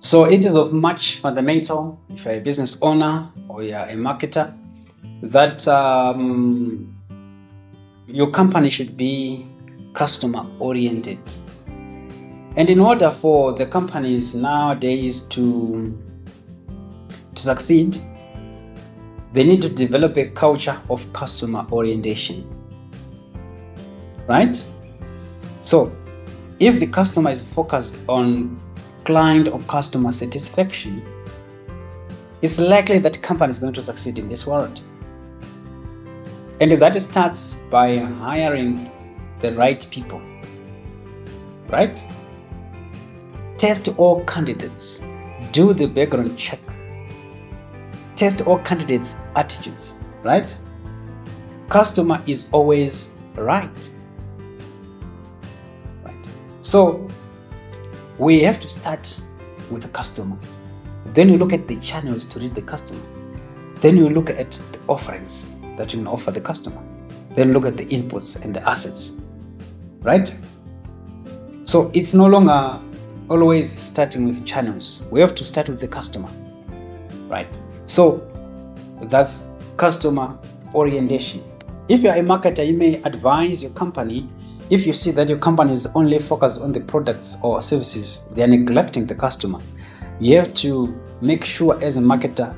So it is of much fundamental, if you're a business owner or you're a marketer, that your company should be customer oriented. And in order for the companies nowadays to succeed, they need to develop a culture of customer orientation, right? So if the customer is focused on client or customer satisfaction, it's likely that company is going to succeed in this world. And that starts by hiring the right people, right? Test all candidates, do the background check, test all candidates' attitudes, right? Customer is always right. So we have to start with the customer. Then you look at the channels to reach the customer. Then you look at the offerings that you can offer the customer. Then look at the inputs and the assets, right? So it's no longer always starting with channels. We have to start with the customer, right? So that's customer orientation. If you're a marketer, you may advise your company. If you see that your company is only focused on the products or services, they are neglecting the customer, you have to make sure as a marketer,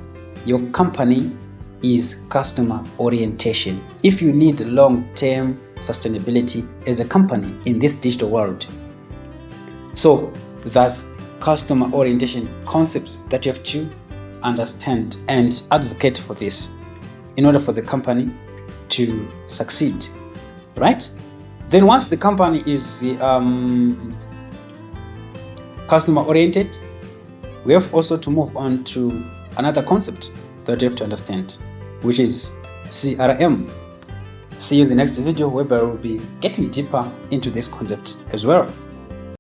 your company is customer orientation. If you need long-term sustainability as a company in this digital world. So that's customer orientation concepts that you have to understand and advocate for this in order for the company to succeed, right? Then once the company is customer oriented, we have also to move on to another concept that you have to understand, which is CRM. See you in the next video, where we'll be getting deeper into this concept as well.